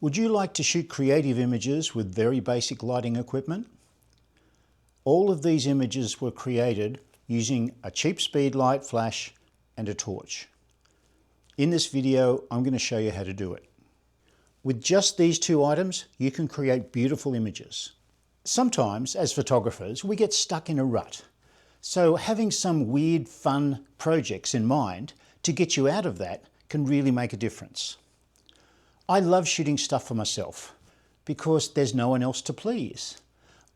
Would you like to shoot creative images with very basic lighting equipment? All of these images were created using a cheap speed light flash and a torch. In this video, I'm going to show you how to do it. With just these two items, you can create beautiful images. Sometimes, as photographers, we get stuck in a rut. So having some weird, fun projects in mind to get you out of that can really make a difference. I love shooting stuff for myself because there's no one else to please.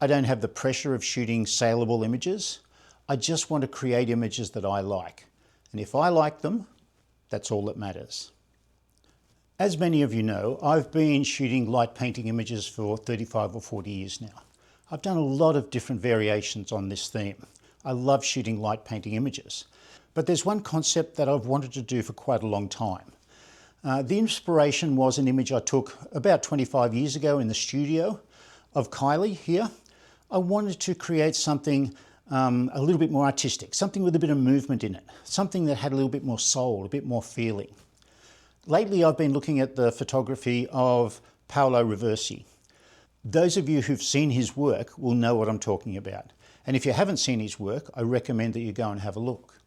I don't have the pressure of shooting saleable images. I just want to create images that I like. And if I like them, that's all that matters. As many of you know, I've been shooting light painting images for 35 or 40 years now. I've done a lot of different variations on this theme. I love shooting light painting images. But there's one concept that I've wanted to do for quite a long time. The inspiration was an image I took about 25 years ago in the studio of Kylie here. I wanted to create something a little bit more artistic, something with a bit of movement in it, something that had a little bit more soul, a bit more feeling. Lately, I've been looking at the photography of Paolo Roversi. Those of you who've seen his work will know what I'm talking about. And if you haven't seen his work, I recommend that you go and have a look.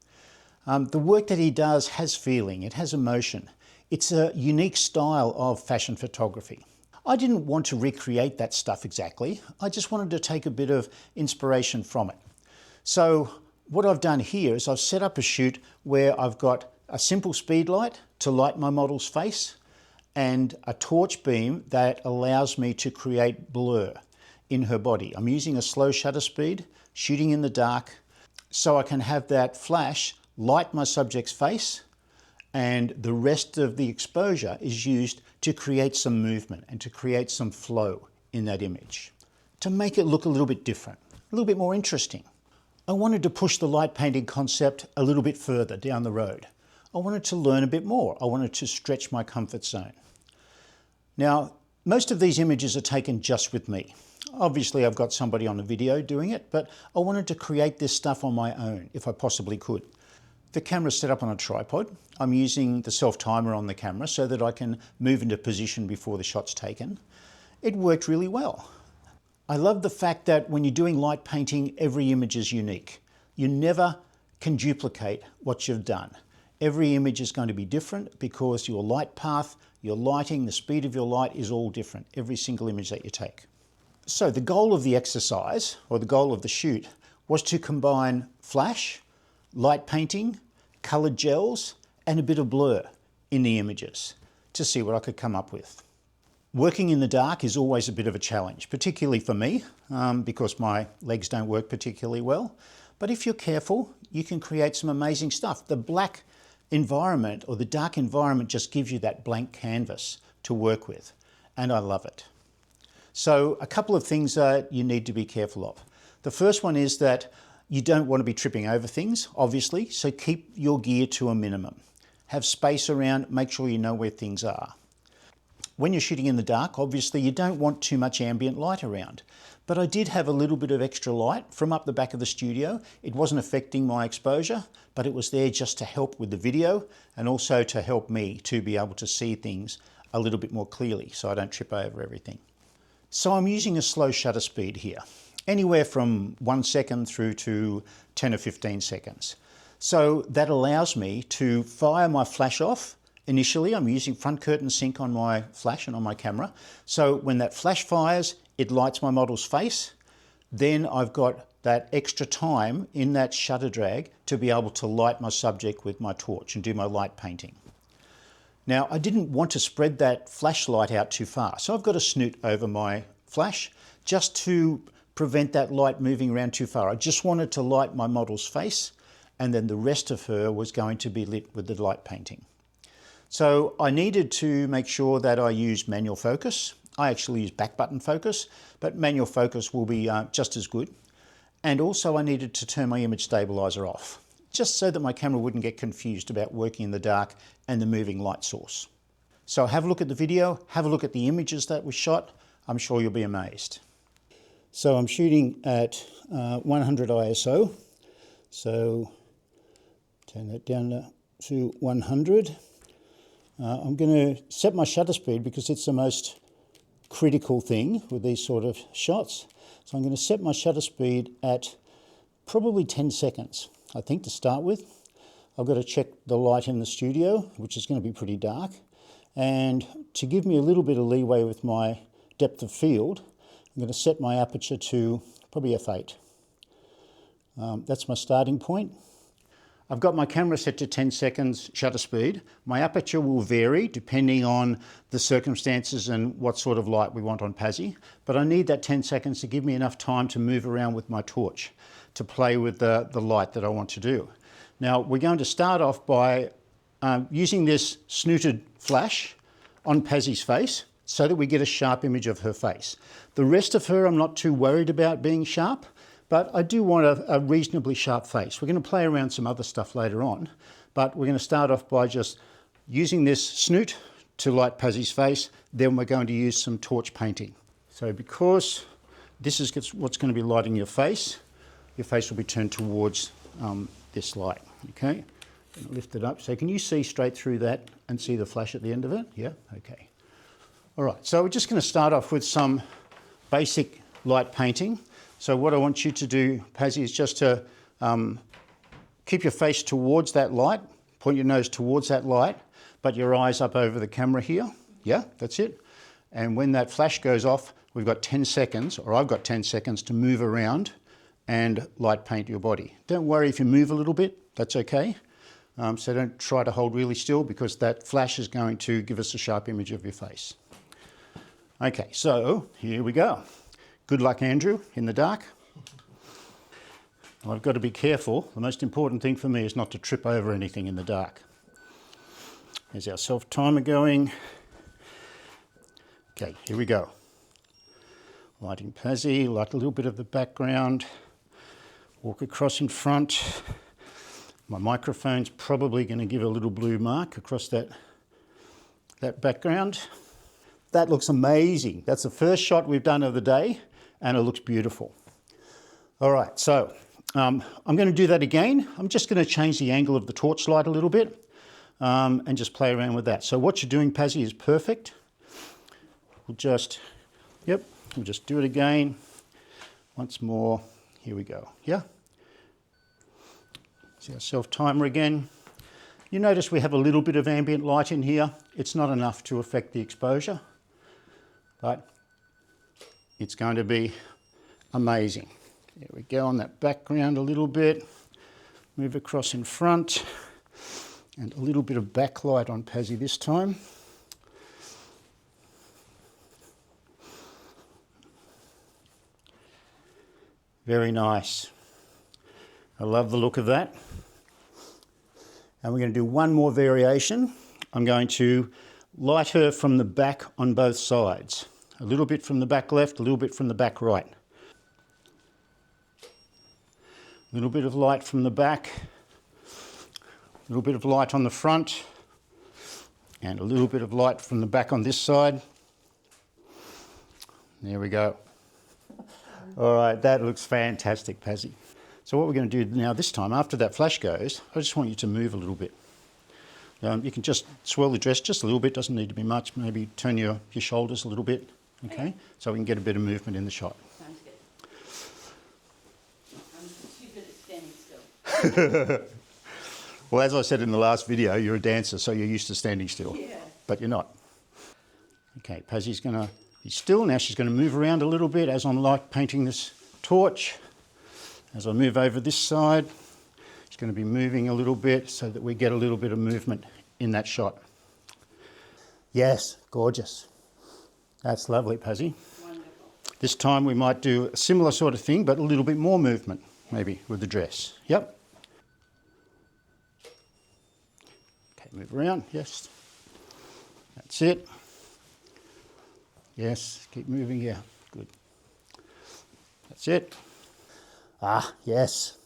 The work that he does has feeling, it has emotion. It's a unique style of fashion photography. I didn't want to recreate that stuff exactly. I just wanted to take a bit of inspiration from it. So what I've done here is I've set up a shoot where I've got a simple speed light to light my model's face and a torch beam that allows me to create blur in her body. I'm using a slow shutter speed, shooting in the dark, so I can have that flash light my subject's face, and the rest of the exposure is used to create some movement and to create some flow in that image, to make it look a little bit different, a little bit more interesting. I wanted to push the light painting concept a little bit further down the road. I wanted to learn a bit more. I wanted to stretch my comfort zone. Now, most of these images are taken just with me. Obviously, I've got somebody on a video doing it, but I wanted to create this stuff on my own if I possibly could. The camera's set up on a tripod. I'm using the self-timer on the camera so that I can move into position before the shot's taken. It worked really well. I love the fact that when you're doing light painting, every image is unique. You never can duplicate what you've done. Every image is going to be different because your light path, your lighting, the speed of your light is all different, every single image that you take. So the goal of the exercise, or the goal of the shoot, was to combine flash, light painting, coloured gels, and a bit of blur in the images to see what I could come up with. Working in the dark is always a bit of a challenge, particularly for me, because my legs don't work particularly well. But if you're careful, you can create some amazing stuff. The black environment or the dark environment just gives you that blank canvas to work with, and I love it. So a couple of things that you need to be careful of. The first one is that you don't want to be tripping over things, obviously, so keep your gear to a minimum. Have space around, make sure you know where things are. When you're shooting in the dark, obviously you don't want too much ambient light around. But I did have a little bit of extra light from up the back of the studio. It wasn't affecting my exposure, but it was there just to help with the video and also to help me to be able to see things a little bit more clearly so I don't trip over everything. So I'm using a slow shutter speed here, anywhere from 1 second through to 10 or 15 seconds. So that allows me to fire my flash off. Initially, I'm using front curtain sync on my flash and on my camera. So when that flash fires, it lights my model's face. Then I've got that extra time in that shutter drag to be able to light my subject with my torch and do my light painting. Now, I didn't want to spread that flashlight out too far, so I've got a snoot over my flash just to prevent that light moving around too far. I just wanted to light my model's face, and then the rest of her was going to be lit with the light painting. So I needed to make sure that I use manual focus. I actually use back button focus, but manual focus will be just as good. And also I needed to turn my image stabilizer off, just so that my camera wouldn't get confused about working in the dark and the moving light source. So have a look at the video, have a look at the images that were shot. I'm sure you'll be amazed. So I'm shooting at 100 ISO. So turn that down to 100. I'm going to set my shutter speed because it's the most critical thing with these sort of shots. So I'm going to set my shutter speed at probably 10 seconds, I think, to start with. I've got to check the light in the studio, which is going to be pretty dark. And to give me a little bit of leeway with my depth of field, I'm going to set my aperture to probably f8. That's my starting point. I've got my camera set to 10 seconds shutter speed. My aperture will vary depending on the circumstances and what sort of light we want on Pazzy, but I need that 10 seconds to give me enough time to move around with my torch to play with the light that I want to do. Now we're going to start off by using this snooted flash on Pazzy's face so that we get a sharp image of her face. The rest of her I'm not too worried about being sharp, but I do want a reasonably sharp face. We're going to play around some other stuff later on, but we're going to start off by just using this snoot to light Pazzy's face. Then we're going to use some torch painting. So because this is what's going to be lighting your face will be turned towards this light, okay? I'm going to lift it up. So can you see straight through that and see the flash at the end of it? Yeah, okay. All right, so we're just going to start off with some basic light painting. So what I want you to do, Pazzy, is just to keep your face towards that light, point your nose towards that light, but your eyes up over the camera here. Yeah, that's it. And when that flash goes off, we've got 10 seconds, or I've got 10 seconds to move around and light paint your body. Don't worry if you move a little bit, that's okay. So don't try to hold really still because that flash is going to give us a sharp image of your face. Okay, so here we go. Good luck, Andrew, in the dark. I've got to be careful. The most important thing for me is not to trip over anything in the dark. There's our self-timer going. Okay, here we go. Lighting Pazzy, light a little bit of the background. Walk across in front. My microphone's probably going to give a little blue mark across that background. That looks amazing. That's the first shot we've done of the day, and it looks beautiful. All right, so I'm going to do that again. I'm just going to change the angle of the torchlight a little bit and just play around with that. So what you're doing, Pazzy, is perfect. We'll just do it again. Once more. Here we go. Yeah? See our self-timer again. You notice we have a little bit of ambient light in here. It's not enough to affect the exposure, but it's going to be amazing. There we go on that background a little bit. Move across in front and a little bit of backlight on Pazzy this time. Very nice. I love the look of that. And we're going to do one more variation. I'm going to light her from the back on both sides. A little bit from the back left, a little bit from the back right. A little bit of light from the back, a little bit of light on the front, and a little bit of light from the back on this side. There we go. All right, that looks fantastic, Pazzy. So what we're going to do now this time, after that flash goes, I just want you to move a little bit. You can just swirl the dress just a little bit, doesn't need to be much. Maybe turn your shoulders a little bit, okay? So we can get a bit of movement in the shot. Sounds good. I'm too good at standing still. Well, as I said in the last video, you're a dancer, so you're used to standing still. Yeah. But you're not. Okay, Pazzy's going to be still. Now she's going to move around a little bit as I'm light painting this torch. As I move over this side, it's going to be moving a little bit so that we get a little bit of movement in that shot. Yes, gorgeous. That's lovely, Pazzy. Wonderful. This time we might do a similar sort of thing, but a little bit more movement, maybe, with the dress. Yep. Okay, move around, yes. That's it. Yes, keep moving, yeah, good. That's it. Ah, yes.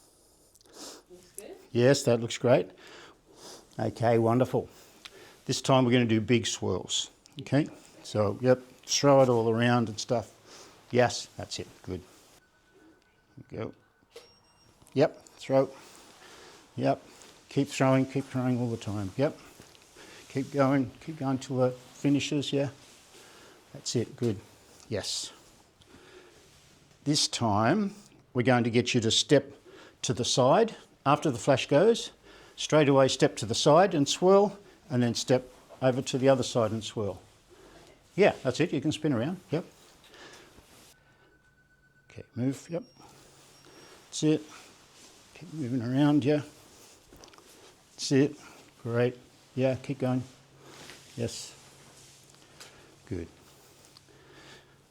Looks good. Yes, that looks great. Okay, wonderful. This time we're going to do big swirls. Okay, so, yep, throw it all around and stuff. Yes, that's it, good. Go. Yep, throw. Yep, keep throwing all the time. Yep, keep going till it finishes, yeah. That's it, good. Yes. This time, we're going to get you to step to the side after the flash goes. Straight away step to the side and swirl, and then step over to the other side and swirl. Yeah, that's it. You can spin around. Yep. Okay, move. Yep. That's it. Keep moving around. Yeah. That's it. Great. Yeah, keep going. Yes. Good.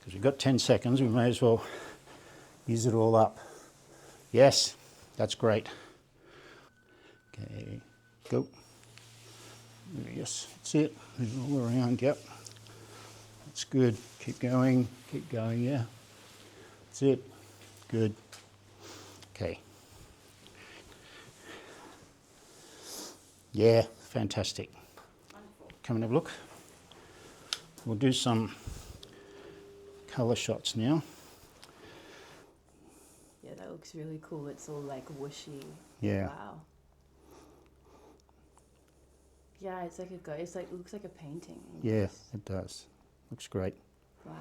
Because we've got 10 seconds, we may as well use it all up. Yes, that's great. Okay, go. Yes, that's it. Move all around, yep. That's good. Keep going, yeah. That's it. Good. Okay. Yeah, fantastic. Wonderful. Come and have a look. We'll do some colour shots now. Yeah, that looks really cool. It's all like whooshy. Yeah. Wow. Yeah, it's like it looks like a painting. Yeah, it does. Looks great. Wow.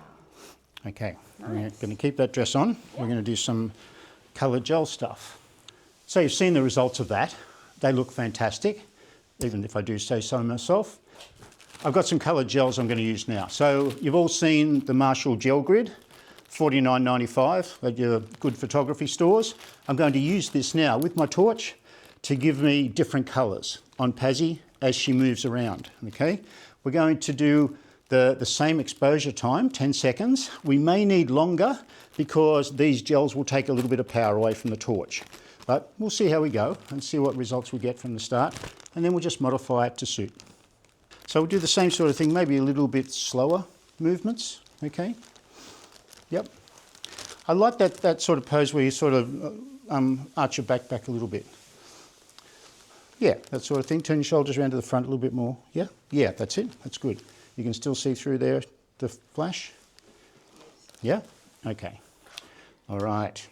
Okay, Nice. we're going to keep that dress on. We're going to do some coloured gel stuff. So you've seen the results of that. They look fantastic, even if I do say so myself. I've got some coloured gels I'm going to use now. So you've all seen the Marshall Gel Grid, $49.95 at your good photography stores. I'm going to use this now with my torch to give me different colours on Pazzy as she moves around, okay? We're going to do the same exposure time, 10 seconds. We may need longer because these gels will take a little bit of power away from the torch. But we'll see how we go and see what results we get from the start, and then we'll just modify it to suit. So we'll do the same sort of thing, maybe a little bit slower movements, okay? Yep. I like that sort of pose where you sort of arch your back a little bit. Yeah, that sort of thing. Turn your shoulders around to the front a little bit more. Yeah? Yeah, that's it. That's good. You can still see through there the flash? Yeah? Okay. All right.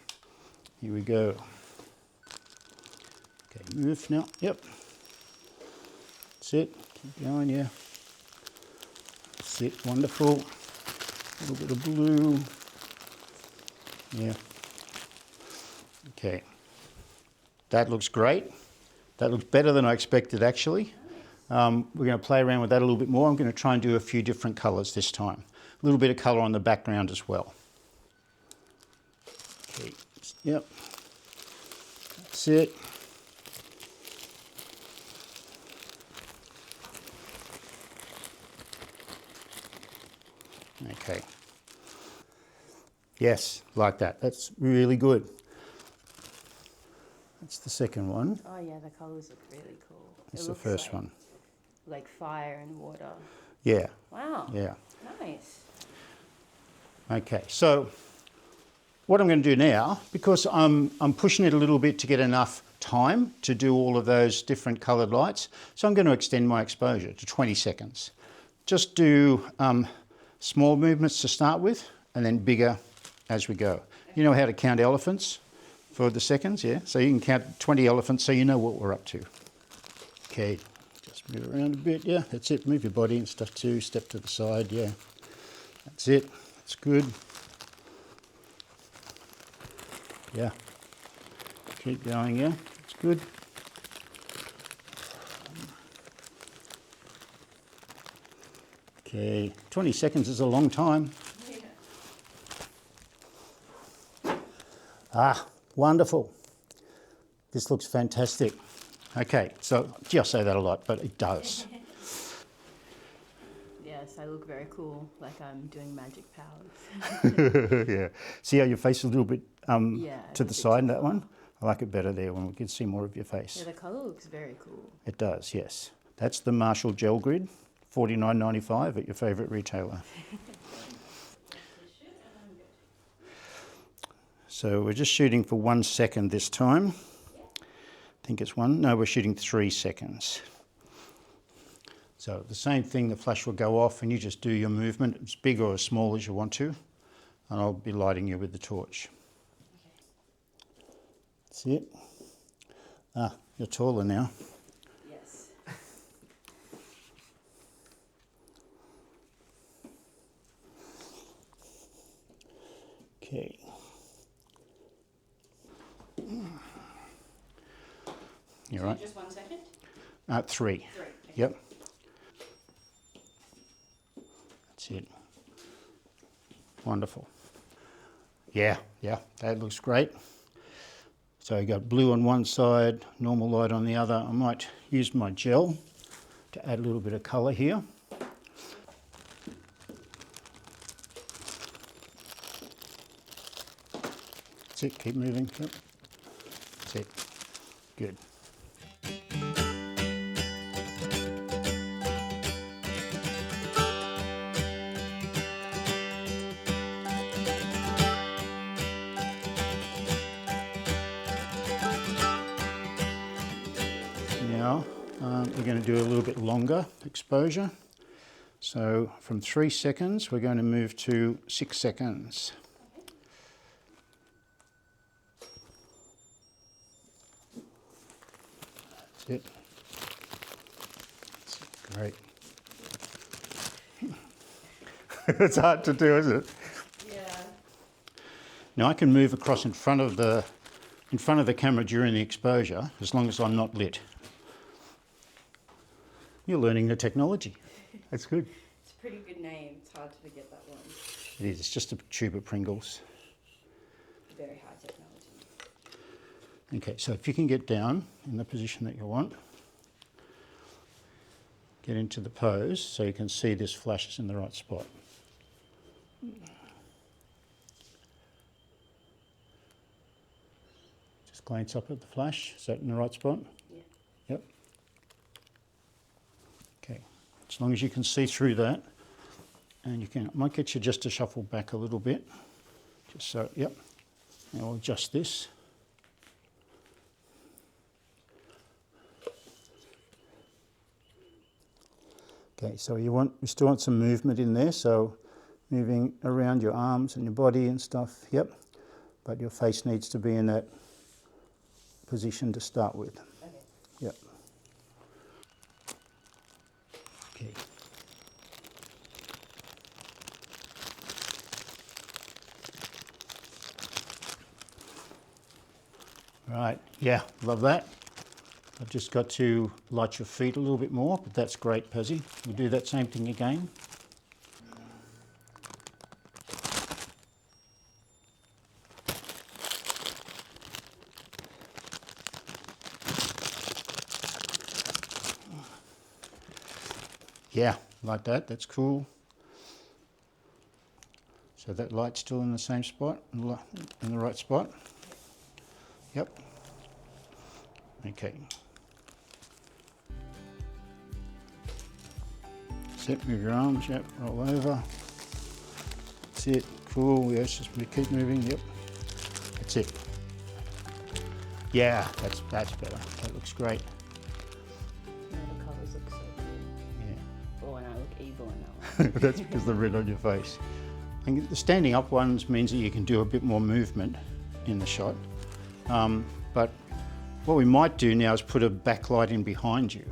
Here we go. Okay, move now. Yep. That's it. Keep going, yeah. That's it. Wonderful. A little bit of blue. Yeah. Okay. That looks great. That looks better than I expected, actually. We're going to play around with that a little bit more. I'm going to try and do a few different colours this time. A little bit of colour on the background as well. Okay. Yep. That's it. Okay. Yes, like that. That's really good. That's the second one. Oh yeah, the colours look really cool. That's the first one. Like fire and water. Yeah. Wow. Yeah. Nice. Okay, so what I'm going to do now, because I'm pushing it a little bit to get enough time to do all of those different coloured lights, so I'm going to extend my exposure to 20 seconds. Just do small movements to start with, and then bigger as we go. You know how to count elephants for the seconds, yeah? So you can count 20 elephants so you know what we're up to. Okay, just move around a bit, yeah, that's it. Move your body and stuff too, step to the side, yeah. That's it, that's good. Yeah, keep going, yeah, that's good. Okay, 20 seconds is a long time. Yeah. Ah, wonderful. This looks fantastic. Okay, so gee, I say that a lot, but it does. Yes, I look very cool, like I'm doing magic powers. Yeah. See how your face is a little bit Yeah, to it's the a bit side in too that far. one? I like it better there when we can see more of your Yeah, face. the colour looks very cool. It does, yes. That's the Marshall Gel Grid, $49.95 at your favourite retailer. So we're just shooting for 1 second this time. I think it's one. No, we're shooting 3 seconds. So the same thing, the flash will go off and you just do your movement as big or as small as you want to. And I'll be lighting you with the torch. That's it. Ah, you're taller now. Yes. Okay. You're right. Just 1 second? 3. 3. Okay. Yep. That's it. Wonderful. Yeah, that looks great. So you got blue on one side, normal light on the other. I might use my gel to add a little bit of colour here. That's it, keep moving. Yep. That's it. Good. Now we're going to do a little bit longer exposure. So from 3 seconds, we're going to move to 6 seconds. That's it. That's great. It's hard to do, isn't it? Yeah. Now I can move across in front of the camera during the exposure, as long as I'm not lit. You're learning the technology. That's good. It's a pretty good name. It's hard to forget that one. It is. It's just a tube of Pringles. Very high technology. Okay, so if you can get down in the position that you want, get into the pose so you can see this flash is in the right spot. Just glance up at the flash. Is that in the right spot? Yeah. Yep. Okay, as long as you can see through that, and you can, I might get you just to shuffle back a little bit, just so, yep. Now we'll adjust this. Okay, so you still want some movement in there, so moving around your arms and your body and stuff, yep. But your face needs to be in that position to start with. Okay. Yep. Okay. Right, yeah, love that. I've just got to light your feet a little bit more, but that's great, Pezzy. We'll do that same thing again. Yeah, like that, that's cool. So that light's still in the same spot, in the right spot? Yep. Okay. Set, move your arms, yep, roll over. That's it, cool, yes, just keep moving, yep. That's it. Yeah, that's better, that looks great. No, the colours look so cool. Yeah. Or when I look evil in that one. That's because the red on your face. And the standing up ones means that you can do a bit more movement in the shot. But what we might do now is put a backlight in behind you.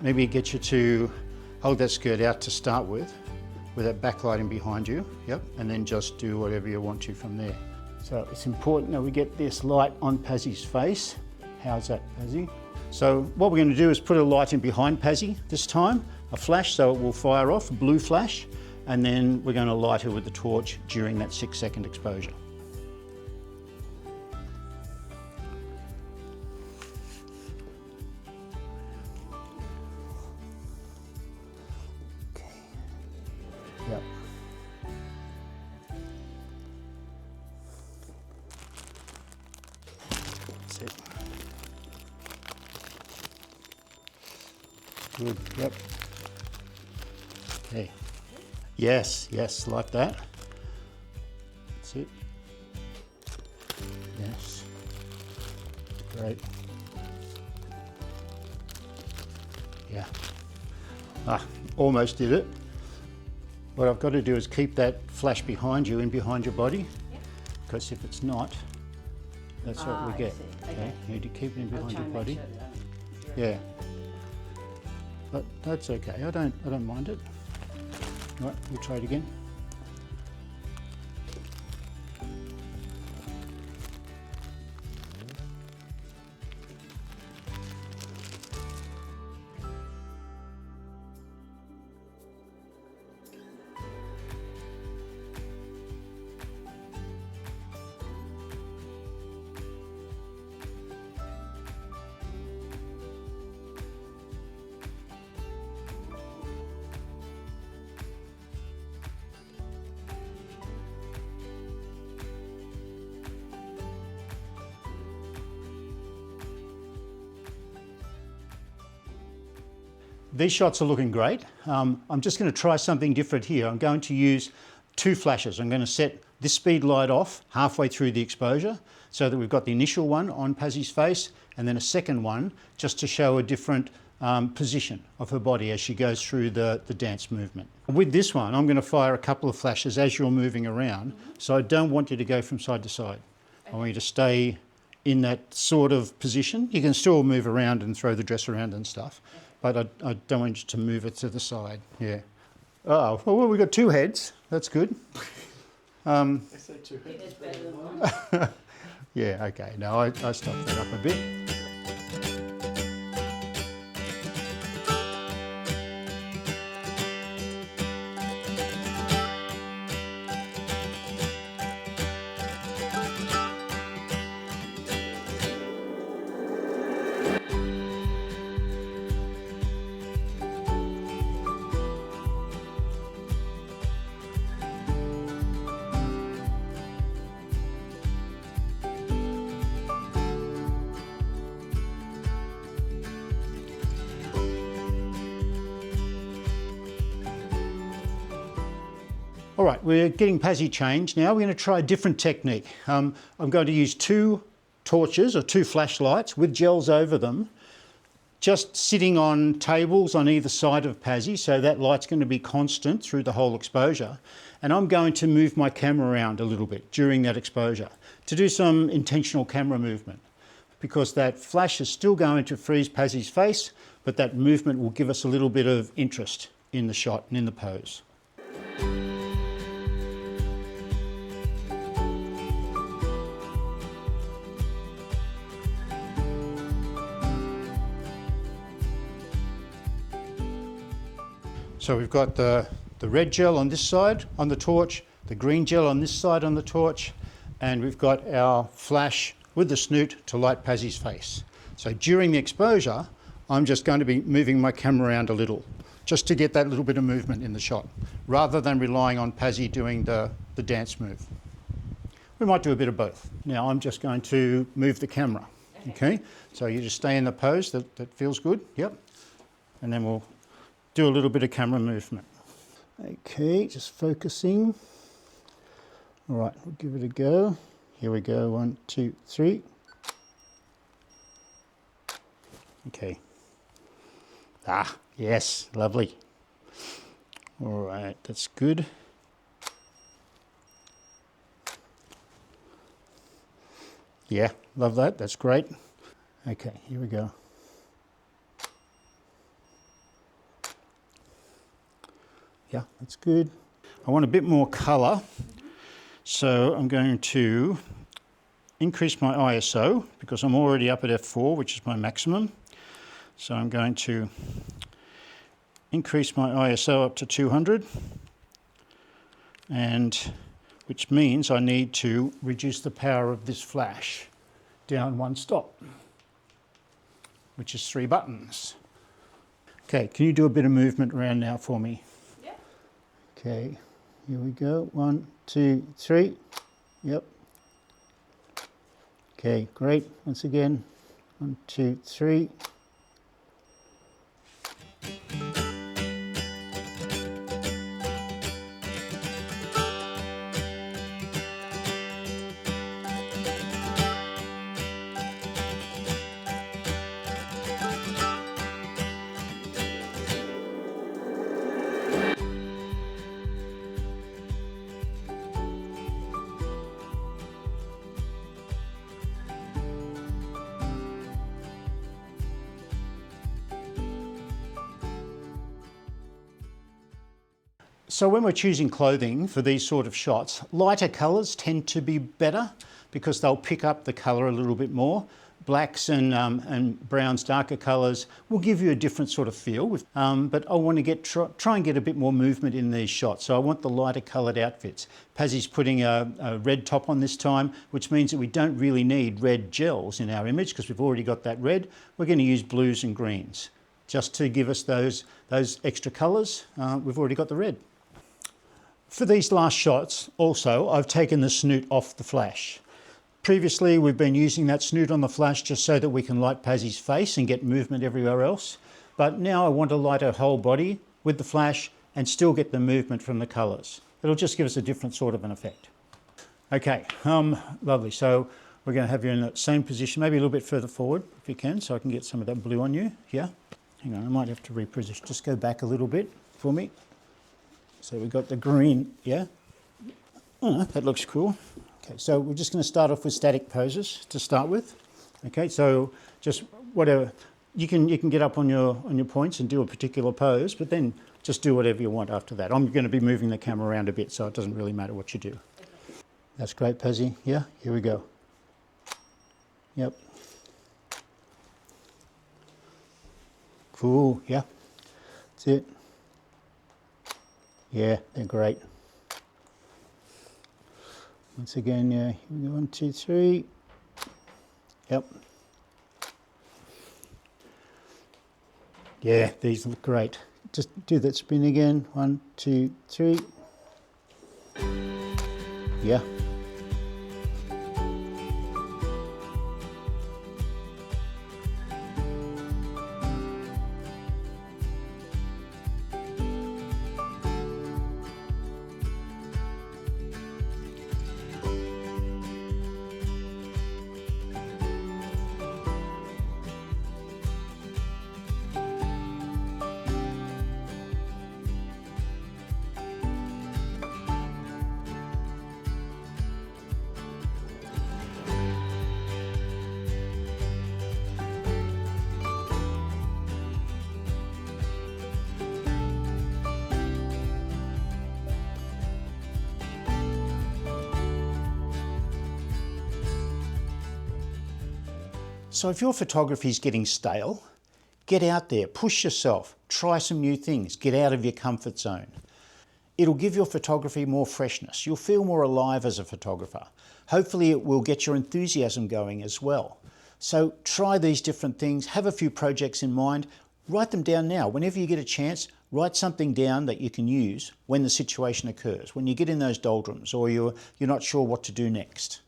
Maybe get you to hold that skirt out to start with that backlight in behind you, yep, and then just do whatever you want to from there. So it's important that we get this light on Pazzy's face. How's that, Pazzy? So what we're going to do is put a light in behind Pazzy this time, a flash so it will fire off, a blue flash, and then we're going to light her with the torch during that 6-second exposure. Okay. Yep. That's it. Good, yep. Okay. Yes, like that. That's it. Yes. Great. Yeah. Almost did it. What I've got to do is keep that flash behind you, in behind your body, because if it's not, that's what we get. Okay. You need to keep it in behind your body. Sure yeah. But that's okay. I don't mind it. Right, we'll try it again. these shots are looking great. I'm just going to try something different here. I'm going to use 2 flashes. I'm going to set this speed light off halfway through the exposure so that we've got the initial one on Pazzy's face and then a second one just to show a different position of her body as she goes through the dance movement. With this one, I'm going to fire a couple of flashes as you're moving around, so I don't want you to go from side to side. I want you to stay in that sort of position. You can still move around and throw the dress around and stuff, but I don't want you to move it to the side. Yeah. Oh, well, we've got 2 heads. That's good. It's better than one. Yeah, okay. No, I stopped that up a bit. All right, we're getting Pazzy changed now. We're going to try a different technique. I'm going to use 2 torches or 2 flashlights with gels over them, just sitting on tables on either side of Pazzy, so that light's going to be constant through the whole exposure. And I'm going to move my camera around a little bit during that exposure to do some intentional camera movement, because that flash is still going to freeze Pazzy's face, but that movement will give us a little bit of interest in the shot and in the pose. So we've got the red gel on this side on the torch, the green gel on this side on the torch, and we've got our flash with the snoot to light Pazzy's face. So during the exposure, I'm just going to be moving my camera around a little, just to get that little bit of movement in the shot, rather than relying on Pazzy doing the dance move. We might do a bit of both. Now I'm just going to move the camera, okay? So you just stay in the pose, that feels good, yep. And then we'll do a little bit of camera movement. Okay, just focusing. All right, we'll give it a go. Here we go, 1, 2, 3. Okay. Ah, yes, lovely. All right, that's good. Yeah, love that, that's great. Okay, here we go. Yeah, that's good. I want a bit more colour, so I'm going to increase my ISO because I'm already up at f4, which is my maximum. So I'm going to increase my ISO up to 200, and which means I need to reduce the power of this flash down 1 stop, which is 3 buttons. Okay, can you do a bit of movement around now for me? Okay, here we go. 1, 2, 3. Yep. Okay, great. Once again. 1, 2, 3. So when we're choosing clothing for these sort of shots, lighter colours tend to be better because they'll pick up the colour a little bit more. Blacks and browns, darker colours, will give you a different sort of feel. But I want to try and get a bit more movement in these shots. So I want the lighter coloured outfits. Pazzy's putting a red top on this time, which means that we don't really need red gels in our image because we've already got that red. We're going to use blues and greens just to give us those extra colours. We've already got the red. For these last shots, also, I've taken the snoot off the flash. Previously, we've been using that snoot on the flash just so that we can light Pazzy's face and get movement everywhere else. But now I want to light a whole body with the flash and still get the movement from the colours. It'll just give us a different sort of an effect. Okay, lovely. So we're going to have you in that same position, maybe a little bit further forward if you can, so I can get some of that blue on you here. Hang on, I might have to reposition. Just go back a little bit for me. So we've got the green, yeah? Oh, that looks cool. Okay, so we're just going to start off with static poses to start with. Okay, so just whatever. You can get up on your points and do a particular pose, but then just do whatever you want after that. I'm going to be moving the camera around a bit, so it doesn't really matter what you do. That's great, Pazzy. Yeah, here we go. Yep. Cool, yeah. That's it. Yeah, they're great. Once again, yeah, here we go, 1, 2, 3. Yep. Yeah, these look great. Just do that spin again. 1, 2, 3. Yeah. So if your photography is getting stale, get out there, push yourself, try some new things, get out of your comfort zone. It'll give your photography more freshness. You'll feel more alive as a photographer. Hopefully it will get your enthusiasm going as well. So try these different things, have a few projects in mind, write them down now. Whenever you get a chance, write something down that you can use when the situation occurs, when you get in those doldrums or you're not sure what to do next.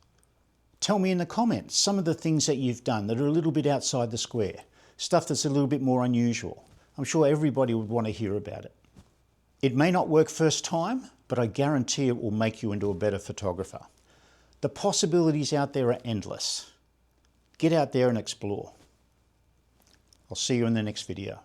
Tell me in the comments some of the things that you've done that are a little bit outside the square, stuff that's a little bit more unusual. I'm sure everybody would want to hear about it. It may not work first time, but I guarantee it will make you into a better photographer. The possibilities out there are endless. Get out there and explore. I'll see you in the next video.